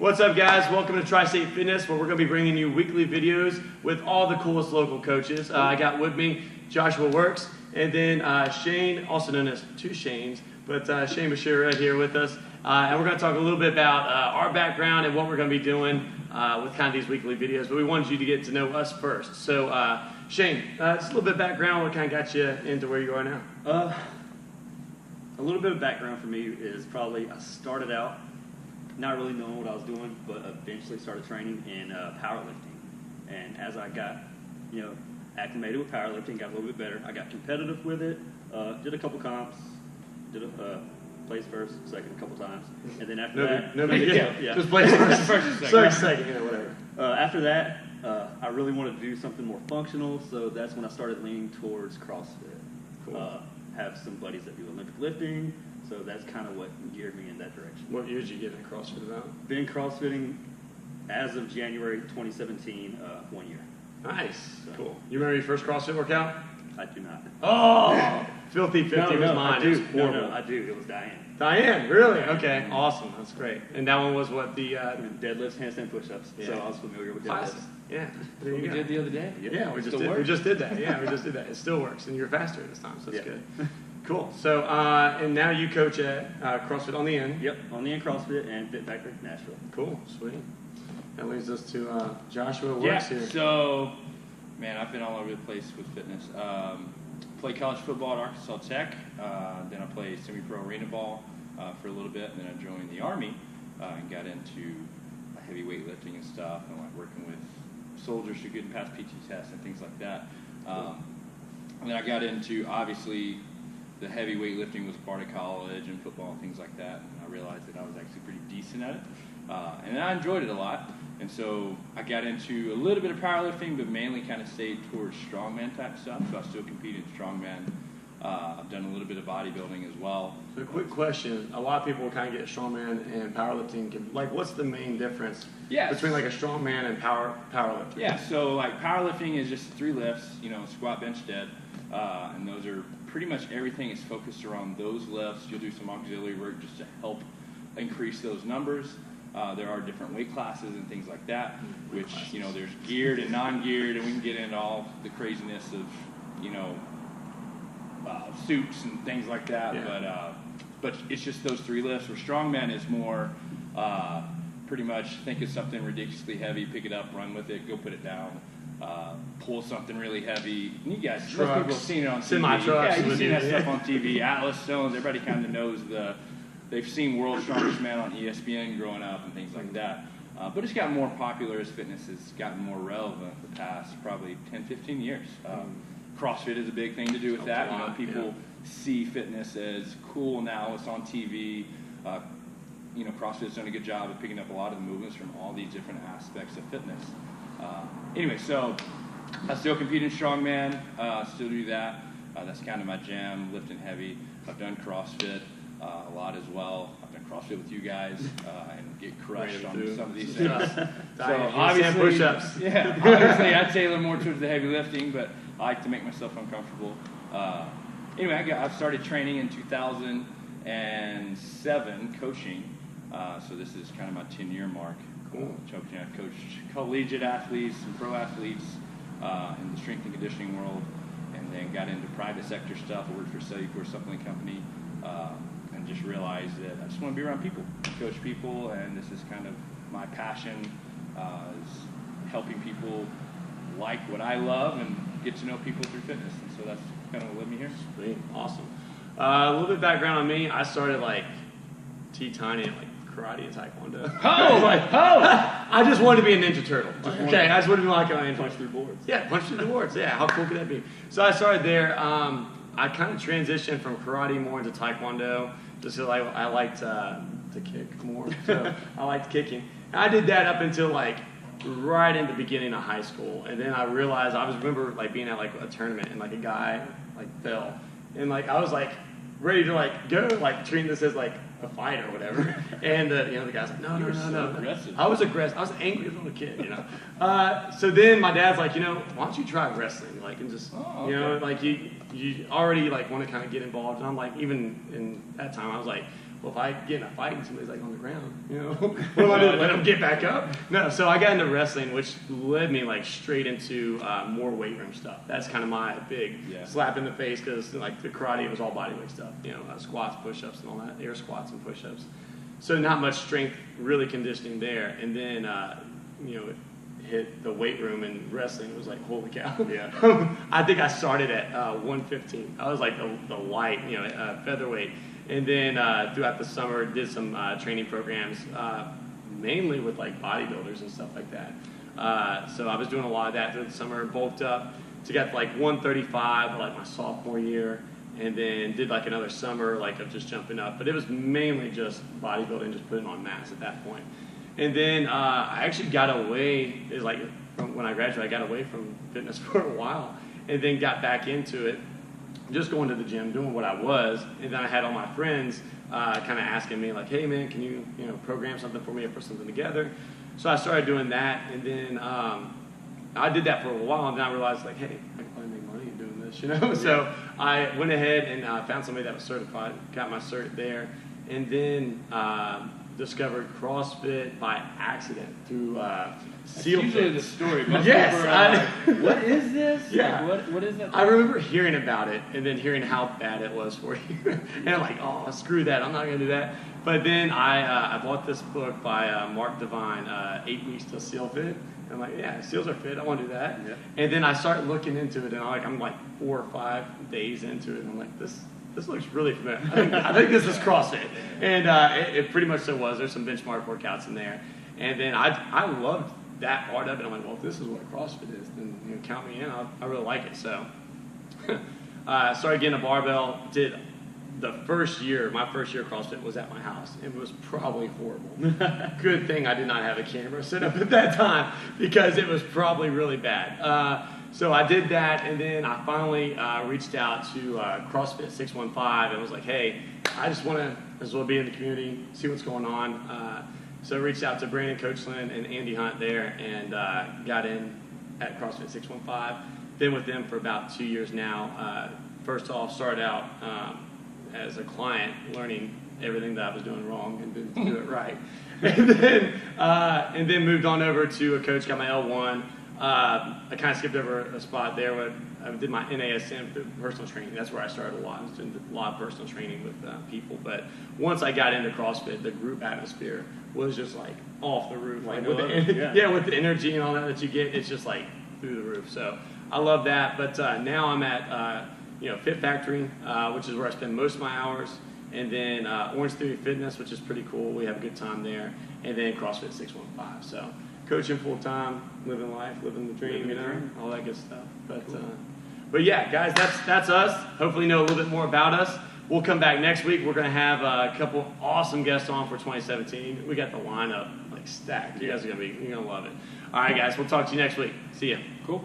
What's up, guys? Welcome to Tri-State Fitness, where we're going to be bringing you weekly videos with all the coolest local coaches. I got with me Joshua Works, and then Shane, also known as Two Shanes, but Shane Bashir right here with us. And we're going to talk a little bit about our background and what we're going to be doing with kind of these weekly videos. But we wanted you to get to know us first. So, Shane, just a little bit of background. What kind of got you into where you are now? A little bit of background for me is probably I started out not really knowing what I was doing, but eventually started training in powerlifting. And as I got, acclimated with powerlifting, got a little bit better. I got competitive with it, did a couple comps, did a place first, second a couple times, and then after that, just place first, second, whatever. After that, I really wanted to do something more functional, so that's when I started leaning towards CrossFit. Cool. Have some buddies that do Olympic lifting, so that's kind of what geared me in that direction. What year did you get in CrossFit about? Been CrossFitting as of January 2017, 1 year. Nice. So. Cool. You remember your first CrossFit workout? I do not. Oh! Filthy 50 was mine. I do. No, I do. It was Diane. Diane, really? Okay, awesome. That's great. And that one was what the deadlifts, handstand push-ups. Yeah. So I was familiar with deadlifts. Yeah. There you we go. did the other day. Yeah, we just did that. Yeah, we just did that. It still works, and you're faster this time, so that's good. Cool. So, and now you coach at CrossFit on the End. Yep, on the End CrossFit and Fit Factory Nashville. Cool, sweet. That leads us to Joshua Works here. So, man, I've been all over the place with fitness. Played college football at Arkansas Tech. Then I played semi-pro arena ball for a little bit. And then I joined the Army and got into heavy weightlifting and stuff, and like working with soldiers who couldn't pass PT tests and things like that. And then I got into, obviously, the heavy weightlifting was part of college and football and things like that. And I realized that I was actually pretty decent at it. And I enjoyed it a lot. And so I got into a little bit of powerlifting, but mainly kind of stayed towards strongman type stuff. So I still compete in strongman. I've done a little bit of bodybuilding as well. So quick question. A lot of people kind of get strongman and powerlifting. Like, what's the main difference between like a strongman and powerlifter? Yeah, so like powerlifting is just 3 lifts, squat, bench, dead. And those are pretty much everything is focused around those lifts. You'll do some auxiliary work just to help increase those numbers. There are different weight classes and things like that, which, there's geared and non-geared, and we can get into all the craziness of, suits and things like that. Yeah. But it's just those 3 lifts. Where strongman is more pretty much think of something ridiculously heavy, pick it up, run with it, go put it down. Pull something really heavy. And you guys, most people have seen it on TV. Semi-trucks. Yeah, you've seen that stuff on TV. Atlas Stones, everybody kind of knows they've seen World's Strongest Man on ESPN growing up and things like that. But it's gotten more popular as fitness has gotten more relevant the past probably 10, 15 years. CrossFit is a big thing to do with that. People see fitness as cool now. It's on TV. CrossFit's done a good job of picking up a lot of the movements from all these different aspects of fitness. Anyway, so I still compete in strongman, still do that. That's kind of my jam, lifting heavy. I've done CrossFit a lot as well. I've done CrossFit with you guys and get crushed on some of these things. So obviously, push-ups. Yeah, obviously I tailor more towards the heavy lifting, but I like to make myself uncomfortable. Anyway, I started training in 2007, coaching. So this is kind of my 10-year mark. Cool. I coached collegiate athletes and pro athletes in the strength and conditioning world, and then got into private sector stuff. I worked for Cellucor Supplement Company, and just realized that I just want to be around people, coach people, and this is kind of my passion, is helping people like what I love and get to know people through fitness. And so that's kind of what led me here. Sweet. Awesome. A little bit of background on me. I started like T-Tiny and like karate and taekwondo. I just wanted to be a Ninja Turtle. I just wanted to be like a Ninja Turtle. Punch through boards. Yeah, punch through the boards. Yeah, how cool could that be? So I started there. I kind of transitioned from karate more into taekwondo just because I liked to kick more. So I liked kicking. And I did that up until like right in the beginning of high school, and then I realized I remember like being at like a tournament and like a guy like fell, and like I was like ready to like go like treating this as like a fight or whatever, and the guy's like no. Aggressive. I was aggressive. I was angry as a little kid, So then my dad's like, why don't you try wrestling, like, and just like you already like want to kind of get involved, and I'm like, even in that time I was like, well, if I get in a fight and somebody's like on the ground, what am I doing? Let them get back up? No, so I got into wrestling, which led me like straight into more weight room stuff. That's kind of my big slap in the face, because like the karate, it was all bodyweight stuff, squats, push-ups, and all that, air squats and push-ups. So not much strength, really conditioning there, and then hit the weight room, and wrestling was like, holy cow. Yeah. I think I started at 115. I was like the light, featherweight. And then throughout the summer, did some training programs, mainly with like bodybuilders and stuff like that. So I was doing a lot of that through the summer, bulked up to get like 135 like my sophomore year, and then did like another summer like of just jumping up. But it was mainly just bodybuilding, just putting on mass at that point. And then I actually got away, from when I graduated, I got away from fitness for a while, and then got back into it, just going to the gym, doing what I was. And then I had all my friends kind of asking me like, hey man, can you program something for me or put something together? So I started doing that, and then I did that for a while, and then I realized like, hey, I can probably make money doing this, So I went ahead and found somebody that was certified, got my cert there, and then discovered CrossFit by accident through SEAL usually Fit. the story. Most Yes, people are like, what is this? Yeah. Like, what is that? I remember hearing about it and then hearing how bad it was for you. And I'm like, oh, screw that. I'm not going to do that. But then I bought this book by Mark Devine, 8 Weeks to SEAL Fit. And I'm like, yeah, SEALs are fit. I want to do that. Yeah. And then I started looking into it, and I'm like 4 or 5 days into it. And I'm like, this looks really familiar. I think this is CrossFit. And it pretty much so was. There's some benchmark workouts in there. And then I loved that part of it. I'm like, well, if this is what CrossFit is, then count me in. I really like it. So I started getting a barbell. Did the first year, my first year of CrossFit was at my house. It was probably horrible. Good thing I did not have a camera set up at that time, because it was probably really bad. So I did that, and then I finally reached out to CrossFit 615 and was like, hey, I just want to as well be in the community, see what's going on. So I reached out to Brandon Coachland and Andy Hunt there, and got in at CrossFit 615. Been with them for about 2 years now. First off, started out as a client, learning everything that I was doing wrong and didn't do it right. And then moved on over to a coach, got my L1. I kind of skipped over a spot there where I did my NASM personal training. That's where I started a lot. I was doing a lot of personal training with people. But once I got into CrossFit, the group atmosphere was just like off the roof. Like with the energy and all that you get, it's just like through the roof. So I love that. But now I'm at Fit Factory, which is where I spend most of my hours. And then Orange Theory Fitness, which is pretty cool. We have a good time there. And then CrossFit 615. So coaching full time, living life, living the dream, all that good stuff. But yeah, guys, that's us. Hopefully, you know a little bit more about us. We'll come back next week. We're gonna have a couple awesome guests on for 2017. We got the lineup like stacked. You guys are you're gonna love it. All right, guys, we'll talk to you next week. See ya. Cool.